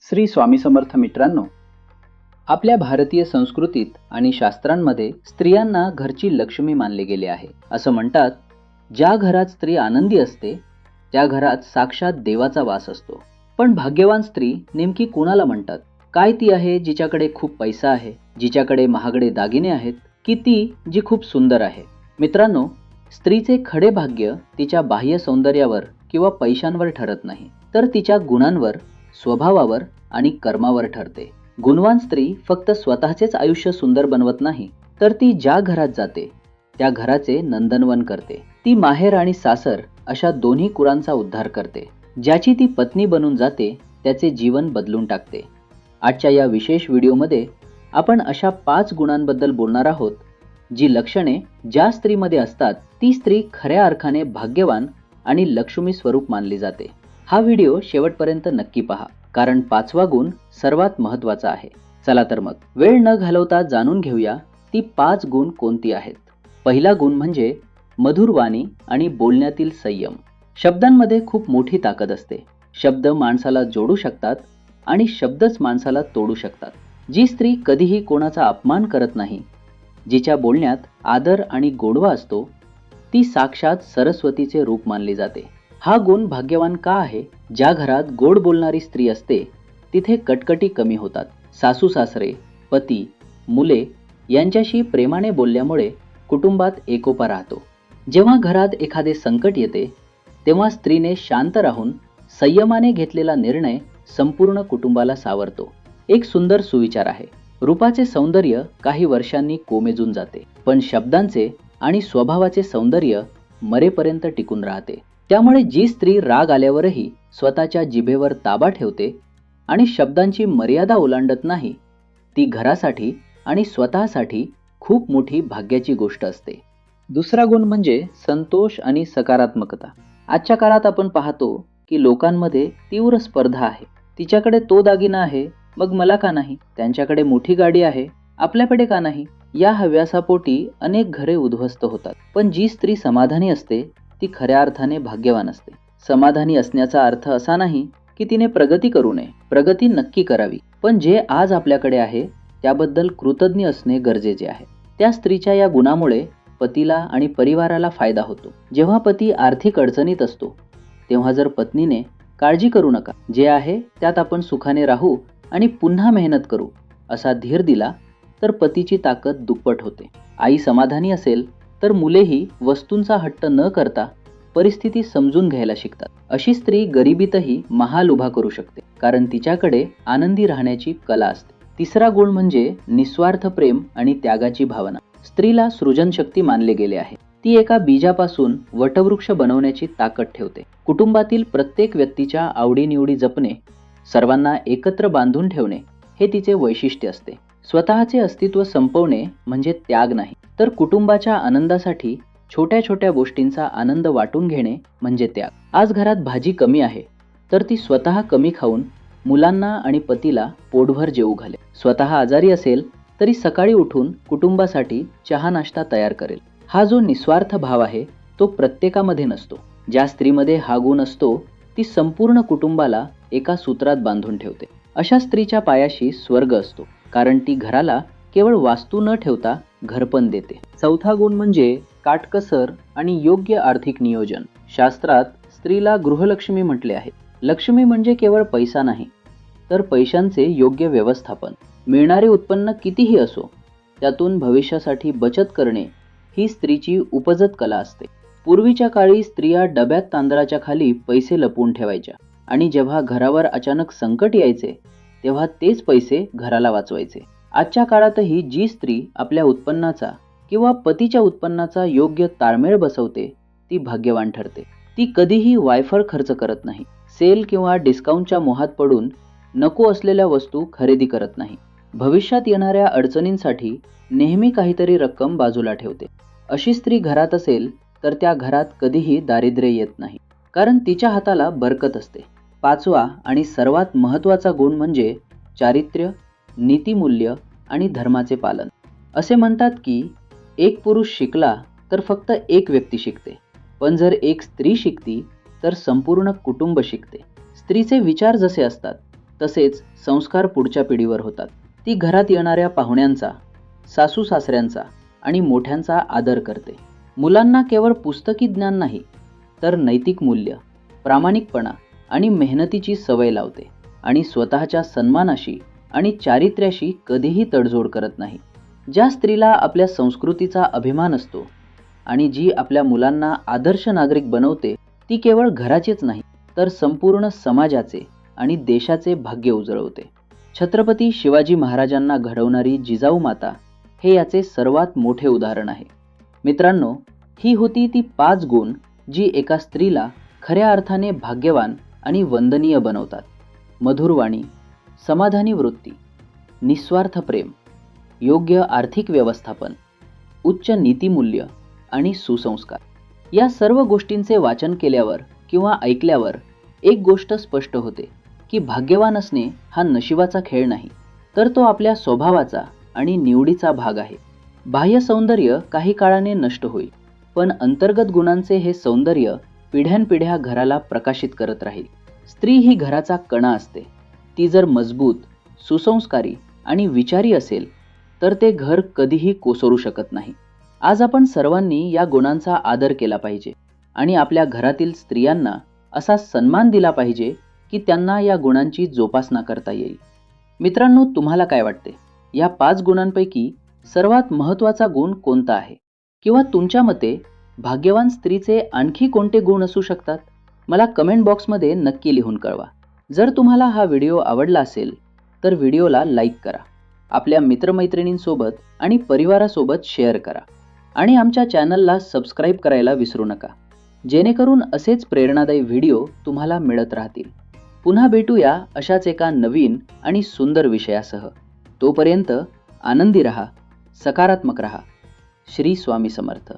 श्री स्वामी समर्थ मित्रांनो, आपल्या भारतीय संस्कृतीत आणि शास्त्रांमध्ये स्त्रियांना घरची लक्ष्मी मानले गेले आहे. असं म्हणतात, ज्या घरात स्त्री आनंदी असते त्या घरात साक्षात देवाचा वास असतो. पण भाग्यवान स्त्री नेमकी कोणाला म्हणतात? काय ती आहे जिच्याकडे खूप पैसा आहे, जिच्याकडे महागडे दागिने आहेत, की ती जी खूप सुंदर आहे? मित्रांनो, स्त्रीचे खडे भाग्य तिच्या बाह्य सौंदर्यावर किंवा पैशांवर ठरत नाही, तर तिच्या गुणांवर, स्वभावावर आणि कर्मावर ठरते. गुणवान स्त्री फक्त स्वतःचेच आयुष्य सुंदर बनवत नाही, तर ती ज्या घरात जाते त्या घराचे नंदनवन करते. ती माहेर आणि सासर अशा दोन्ही कुळांचा उद्धार करते. ज्याची ती पत्नी बनून जाते त्याचे जीवन बदलून टाकते. आजच्या या विशेष व्हिडिओमध्ये आपण अशा 5 गुणांबद्दल बोलणार आहोत, जी लक्षणे ज्या स्त्रीमध्ये असतात ती स्त्री खऱ्या अर्थाने भाग्यवान आणि लक्ष्मी स्वरूप मानली जाते. हा व्हिडिओ शेवटपर्यंत नक्की पहा, कारण 5वा गुण सर्वात महत्त्वाचा आहे. चला तर मग वेळ न घालवता जाणून घेऊया ती 5 गुण कोणती आहेत. पहिला गुण म्हणजे मधुर वाणी आणि बोलण्यातील संयम. शब्दांमध्ये खूप मोठी ताकद असते. शब्द माणसाला जोडू शकतात आणि शब्दच माणसाला तोडू शकतात. जी स्त्री कधीही कोणाचा अपमान करत नाही, जिच्या बोलण्यात आदर आणि गोडवा असतो, ती साक्षात सरस्वतीचे रूप मानली जाते. हा गुण भाग्यवान का आहे? ज्या घरात गोड बोलणारी स्त्री असते तिथे कटकटी कमी होतात. सासू सासरे, पती, मुले यांच्याशी प्रेमाने बोलल्यामुळे कुटुंबात एकोपा राहतो. जेव्हा घरात एखादे संकट येते तेव्हा स्त्रीने शांत राहून संयमाने घेतलेला निर्णय संपूर्ण कुटुंबाला सावरतो. एक सुंदर सुविचार आहे, रूपाचे सौंदर्य काही वर्षांनी कोमेजून जाते, पण शब्दांचे आणि स्वभावाचे सौंदर्य मरेपर्यंत टिकून राहते. त्यामुळे जी स्त्री राग आल्यावरही स्वतःच्या जिभेवर ताबा ठेवते आणि शब्दांची मर्यादा ओलांडत नाही, ती घरासाठी आणि स्वतःसाठी खूप मोठी भाग्याची गोष्ट असते. दुसरा गुण म्हणजे संतोष आणि सकारात्मकता. आजच्या काळात आपण पाहतो की लोकांमध्ये तीव्र स्पर्धा आहे. तिच्याकडे तो दागिना आहे, मग मला का नाही? त्यांच्याकडे मोठी गाडी आहे, आपल्याकडे का नाही? या हव्यासापोटी अनेक घरे उद्ध्वस्त होतात. पण जी स्त्री समाधानी असते ती खऱ्या अर्थाने भाग्यवान असते. समाधानी असण्याचा अर्थ असा नाही की तिने प्रगती करू नये. प्रगती नक्की करावी, पण जे आज आपल्याकडे आहे त्याबद्दल कृतज्ञ असणे गरजेचे आहे. त्या स्त्रीच्या या गुणामुळे पतीला आणि परिवाराला फायदा होतो. जेव्हा पती आर्थिक अडचणीत असतो तेव्हा जर पत्नीने काळजी करू नका, जे आहे त्यात आपण सुखाने राहू आणि पुन्हा मेहनत करू असा धीर दिला तर पतीची ताकद दुप्पट होते. आई समाधानी असेल तर मुलेही वस्तूंचा हट्ट न करता परिस्थिती समजून घ्यायला शिकतात. अशी स्त्री गरिबीतही महाल उभा करू शकते, कारण तिच्याकडे आनंदी राहण्याची कला असते. तिसरा गुण म्हणजे निस्वार्थ प्रेम आणि त्यागाची भावना. स्त्रीला सृजनशक्ती मानले गेले आहे. ती एका बीजापासून वटवृक्ष बनवण्याची ताकद ठेवते. कुटुंबातील प्रत्येक व्यक्तीच्या आवडीनिवडी जपणे, सर्वांना एकत्र बांधून ठेवणे हे तिचे वैशिष्ट्य असते. स्वतःचे अस्तित्व संपवणे म्हणजे त्याग नाही, तर कुटुंबाच्या आनंदासाठी छोट्या छोट्या गोष्टींचा आनंद वाटून घेणे म्हणजे त्याग. आज घरात भाजी कमी आहे तर ती स्वतः कमी खाऊन मुलांना आणि पतीला पोटभर जेवू घालेल. स्वतः आजारी असेल तरी सकाळी उठून कुटुंबासाठी चहा नाश्ता तयार करेल. हा जो निस्वार्थ भाव आहे तो प्रत्येकामध्ये नसतो. ज्या स्त्रीमध्ये हा गुण असतो ती संपूर्ण कुटुंबाला एका सूत्रात बांधून ठेवते. अशा स्त्रीच्या पायाशी स्वर्ग असतो, कारण ती घराला केवळ वास्तू न ठेवता घरपण देते. चौथा गुण म्हणजे काटकसर आणि योग्य आर्थिक नियोजन. शास्त्रात स्त्रीला गृहलक्ष्मी म्हटले आहे. लक्ष्मी म्हणजे केवळ पैसा नाही, तर पैशांचे योग्य व्यवस्थापन. मिळणारे उत्पन्न कितीही असो त्यातून भविष्यासाठी बचत करणे ही स्त्रीची उपजत कला असते. पूर्वीच्या काळी स्त्रिया डब्यात तांदळाच्या खाली पैसे लपवून ठेवायच्या आणि जेव्हा घरावर अचानक संकट यायचे तेव्हा तेच पैसे घराला वाचवायचे. आजच्या काळातही जी स्त्री आपल्या उत्पन्नाचा किंवा पतीच्या उत्पन्नाचा योग्य ताळमेळ बसवते ती भाग्यवान ठरते. ती कधीही वायफळ खर्च करत नाही, सेल किंवा डिस्काउंटच्या मोहात पडून नको असलेल्या वस्तू खरेदी करत नाही. भविष्यात येणाऱ्या अडचणींसाठी नेहमी काहीतरी रक्कम बाजूला ठेवते. अशी स्त्री घरात असेल तर त्या घरात कधीही दारिद्र्य येत नाही, कारण तिच्या हाताला बरकत असते. 5वा आणि सर्वात महत्त्वाचा गुण म्हणजे चारित्र्य, नीतिमूल्य आणि धर्माचे पालन. असे म्हणतात की एक पुरुष शिकला तर फक्त एक व्यक्ती शिकते, पण जर एक स्त्री शिकती तर संपूर्ण कुटुंब शिकते. स्त्रीचे विचार जसे असतात तसेच संस्कार पुढच्या पिढीवर होतात. ती घरात येणाऱ्या पाहुण्यांचा, सासू सासऱ्यांचा आणि मोठ्यांचा आदर करते. मुलांना केवळ पुस्तकी ज्ञान नाही तर नैतिक मूल्य, प्रामाणिकपणा आणि मेहनतीची सवय लावते आणि स्वतःच्या सन्मानाशी आणि चारित्र्याशी कधीही तडजोड करत नाही. ज्या स्त्रीला आपल्या संस्कृतीचा अभिमान असतो आणि जी आपल्या मुलांना आदर्श नागरिक बनवते, ती केवळ घराचेच नाही तर संपूर्ण समाजाचे आणि देशाचे भाग्य उजळवते. छत्रपती शिवाजी महाराजांना घडवणारी जिजाऊ माता हे याचे सर्वात मोठे उदाहरण आहे. मित्रांनो, ही होती ती 5 गुण जी एका स्त्रीला खऱ्या अर्थाने भाग्यवान आणि वंदनीय बनवतात. मधुर वाणी, समाधानी वृत्ती, निस्वार्थ प्रेम, योग्य आर्थिक व्यवस्थापन, उच्च नीतिमूल्य आणि सुसंस्कार. या सर्व गोष्टींचे वाचन केल्यावर किंवा ऐकल्यावर एक गोष्ट स्पष्ट होते की भाग्यवान असणे हा नशिबाचा खेळ नाही, तर तो आपल्या स्वभावाचा आणि निवडीचा भाग आहे. बाह्य सौंदर्य काही काळाने नष्ट होईल, पण अंतर्गत गुणांचे हे सौंदर्य पिढ्यानपिढ्या घराला प्रकाशित करत राहील. स्त्री ही घराचा कणा असते. ती जर मजबूत, सुसंस्कारी आणि विचारी असेल तर ते घर कधीही कोसळू शकत नाही. आज आपण सर्वांनी या गुणांचा आदर केला पाहिजे आणि आपल्या घरातील स्त्रियांना असा सन्मान दिला पाहिजे की त्यांना या गुणांची जोपासना करता येईल. मित्रांनो, तुम्हाला काय वाटते? या 5 गुणांपैकी सर्वात महत्त्वाचा गुण कोणता आहे? किंवा तुमच्या मते भाग्यवान स्त्रीचे आणखी कोणते गुण असू शकतात? मला कमेंट बॉक्समध्ये नक्की लिहून कळवा. जर तुम्हाला हा व्हिडिओ आवडला असेल तर व्हिडिओला लाईक करा, आपल्या मित्रमैत्रिणींसोबत आणि परिवारासोबत शेअर करा आणि आमच्या चॅनलला सबस्क्राईब करायला विसरू नका, जेणेकरून असेच प्रेरणादायी व्हिडिओ तुम्हाला मिळत राहतील. पुन्हा भेटूया अशाच एका नवीन आणि सुंदर विषयासह. तोपर्यंत आनंदी रहा, सकारात्मक रहा. श्री स्वामी समर्थ.